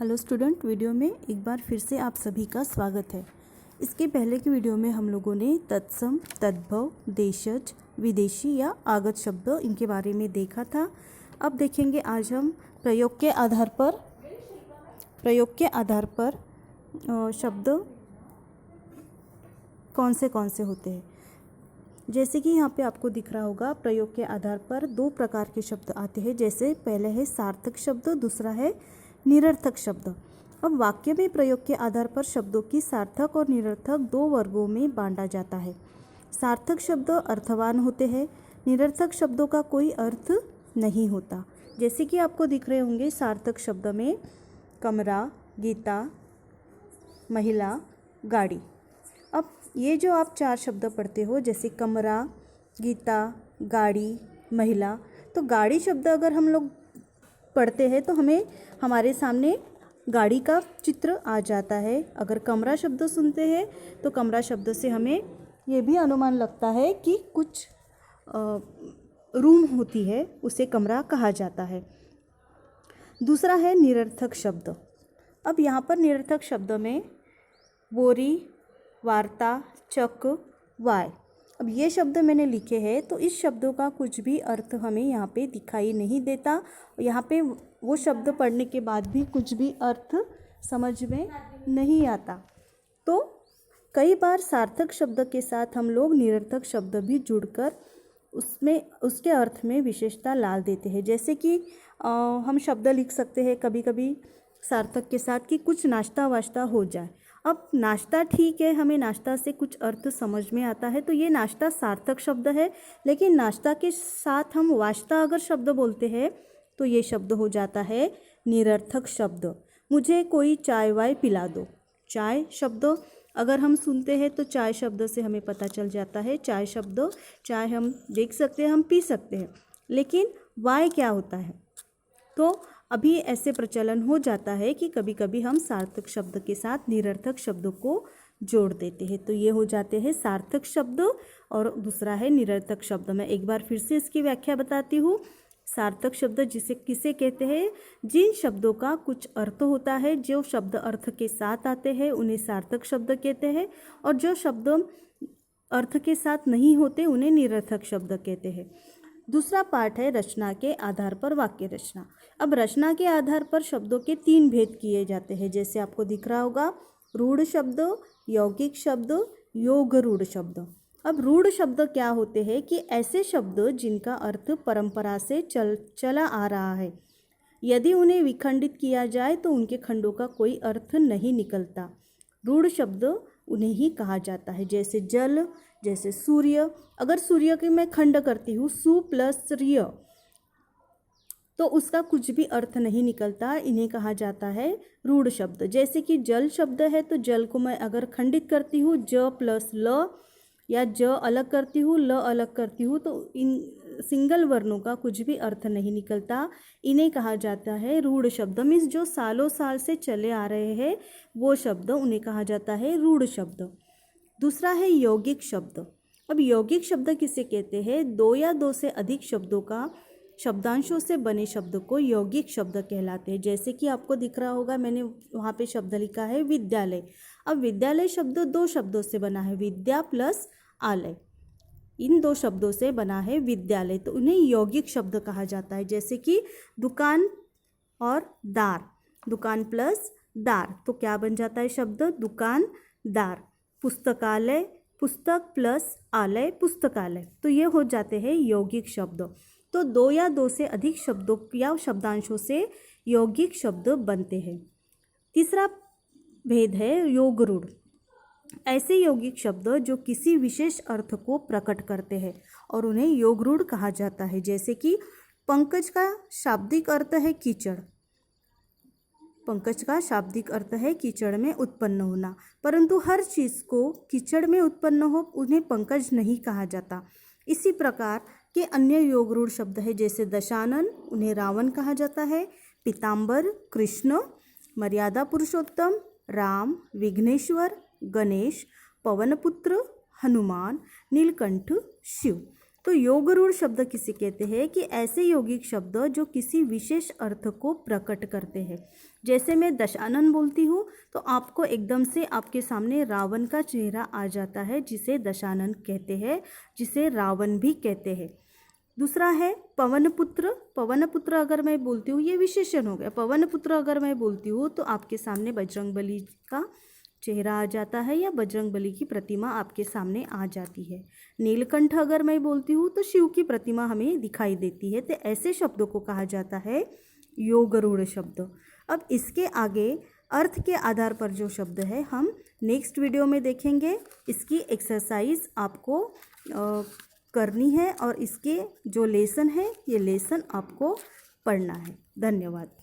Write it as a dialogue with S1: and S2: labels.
S1: Hello student, video में एक बार फिर से आप सभी का स्वागत है। इसके पहले की वीडियो में हम लोगों ने तत्सम, तद्भव, देशज, विदेशी या आगत शब्द इनके बारे में देखा था। अब देखेंगे आज हम प्रयोग के आधार पर शब्द कौन से होते हैं। जैसे कि यहाँ पे आपको दिख रहा होगा, प्रयोग के आधार पर दो प्रकार के शब्द आते हैं। जैसे पहले है सार्थक शब्द, दूसरा है निरर्थक शब्द। अब वाक्य में प्रयोग के आधार पर शब्दों की सार्थक और निरर्थक दो वर्गों में बांटा जाता है। सार्थक शब्द अर्थवान होते हैं, निरर्थक शब्दों का कोई अर्थ नहीं होता। जैसे कि आपको दिख रहे होंगे, सार्थक शब्द में कमरा, गीता, महिला, गाड़ी। अब ये जो आप चार शब्द पढ़ते हो, जैसे कमरा, गीता, गाड़ी, महिला, तो गाड़ी शब्द अगर हम लोग पढ़ते हैं तो हमें हमारे सामने गाड़ी का चित्र आ जाता है। अगर कमरा शब्द सुनते हैं तो कमरा शब्द से हमें ये भी अनुमान लगता है कि कुछ रूम होती है, उसे कमरा कहा जाता है। दूसरा है निरर्थक शब्द। अब यहाँ पर निरर्थक शब्द में बोरी, वार्ता, चक, वाय, अब ये शब्द मैंने लिखे हैं तो इस शब्दों का कुछ भी अर्थ हमें यहाँ पे दिखाई नहीं देता। यहाँ पे वो शब्द पढ़ने के बाद भी कुछ भी अर्थ समझ में नहीं आता। तो कई बार सार्थक शब्द के साथ हम लोग निरर्थक शब्द भी जुड़कर उसके अर्थ में विशेषता ला देते हैं। जैसे कि हम शब्द लिख सकते हैं कभी कभी सार्थक के साथ कि कुछ नाश्ता वाश्ता हो जाए। अब नाश्ता ठीक है, हमें नाश्ता से कुछ अर्थ समझ में आता है, तो ये नाश्ता सार्थक शब्द है। लेकिन नाश्ता के साथ हम वाश्ता अगर शब्द बोलते हैं तो ये शब्द हो जाता है निरर्थक शब्द। मुझे कोई चाय वाय पिला दो। चाय शब्द अगर हम सुनते हैं तो चाय शब्द से हमें पता चल जाता है चाय शब्द, चाय हम देख सकते हैं, हम पी सकते हैं। लेकिन वाय क्या होता है? तो अभी ऐसे प्रचलन हो जाता है कि कभी कभी हम सार्थक शब्द के साथ निरर्थक शब्दों को जोड़ देते हैं। तो ये हो जाते हैं सार्थक शब्द और दूसरा है निरर्थक शब्द। मैं एक बार फिर से इसकी व्याख्या बताती हूँ। सार्थक शब्द जिसे किसे कहते हैं? जिन शब्दों का कुछ अर्थ होता है, जो शब्द अर्थ के साथ आते हैं उन्हें सार्थक शब्द कहते हैं, और जो शब्द अर्थ के साथ नहीं होते उन्हें निरर्थक शब्द कहते हैं। दूसरा पार्ट है रचना के आधार पर वाक्य रचना। अब रचना के आधार पर शब्दों के तीन भेद किए जाते हैं। जैसे आपको दिख रहा होगा, रूढ़ शब्द, यौगिक शब्द, योग रूढ़ शब्द। अब रूढ़ शब्द क्या होते हैं कि ऐसे शब्द जिनका अर्थ परंपरा से चला आ रहा है, यदि उन्हें विखंडित किया जाए तो उनके खंडों का कोई अर्थ नहीं निकलता। रूढ़ शब्द उन्हें ही कहा जाता है। जैसे जल, जैसे सूर्य। अगर सूर्य की मैं खंड करती हूँ, सु प्लस रिय, तो उसका कुछ भी अर्थ नहीं निकलता, इन्हें कहा जाता है रूढ़ शब्द। जैसे कि जल शब्द है तो जल को मैं अगर खंडित करती हूँ, ज प्लस ल, या ज अलग करती हूँ, ल अलग करती हूँ, तो इन सिंगल वर्णों का कुछ भी अर्थ नहीं निकलता, इन्हें कहा जाता है रूढ़ शब्द। मीन्स जो सालों साल से चले आ रहे हैं वो शब्द, उन्हें कहा जाता है रूढ़ शब्द। दूसरा है यौगिक शब्द। अब यौगिक शब्द किसे कहते हैं? दो या दो से अधिक शब्दों का शब्दांशों से बने शब्द को यौगिक शब्द कहलाते हैं। जैसे कि आपको दिख रहा होगा, मैंने वहाँ पे शब्द लिखा है विद्यालय। अब विद्यालय शब्द दो शब्दों से बना है, विद्या प्लस आलय, इन दो शब्दों से बना है विद्यालय, तो उन्हें यौगिक शब्द कहा जाता है। जैसे कि दुकान और दार, दुकान प्लस दार, तो क्या बन जाता है शब्द? दुकानदार। पुस्तकालय, पुस्तक प्लस आलय, पुस्तकालय, तो ये हो जाते हैं यौगिक शब्द। तो दो या दो से अधिक शब्दों या शब्दांशों से यौगिक शब्द बनते हैं। तीसरा भेद है योग रूढ़। ऐसे यौगिक शब्द जो किसी विशेष अर्थ को प्रकट करते हैं और उन्हें योग रूढ़ कहा जाता है। जैसे कि पंकज का शाब्दिक अर्थ है कीचड़। पंकज का शाब्दिक अर्थ है कीचड़ में उत्पन्न होना, परंतु हर चीज़ को कीचड़ में उत्पन्न हो उन्हें पंकज नहीं कहा जाता। इसी प्रकार के अन्य योग रूढ़ शब्द है, जैसे दशानन, उन्हें रावण कहा जाता है। पीताम्बर, कृष्ण, मर्यादा पुरुषोत्तम, राम, विघ्नेश्वर, गणेश, पवनपुत्र, हनुमान, नीलकंठ, शिव। तो योगरूढ़ शब्द किसे कहते हैं कि ऐसे यौगिक शब्द जो किसी विशेष अर्थ को प्रकट करते हैं। जैसे मैं दशानन बोलती हूँ तो आपको एकदम से आपके सामने रावण का चेहरा आ जाता है, जिसे दशानन कहते हैं, जिसे रावण भी कहते हैं। दूसरा है पवनपुत्र। पवनपुत्र अगर मैं बोलती हूँ, ये विशेषण हो गया। पवनपुत्र अगर मैं बोलती हूँ तो आपके सामने बजरंगबली का चेहरा आ जाता है या बजरंगबली की प्रतिमा आपके सामने आ जाती है। नीलकंठ अगर मैं बोलती हूँ तो शिव की प्रतिमा हमें दिखाई देती है। तो ऐसे शब्दों को कहा जाता है योगरूढ़ शब्द। अब इसके आगे अर्थ के आधार पर जो शब्द है हम नेक्स्ट वीडियो में देखेंगे। इसकी एक्सरसाइज आपको करनी है और इसके जो लेसन है ये लेसन आपको पढ़ना है। धन्यवाद।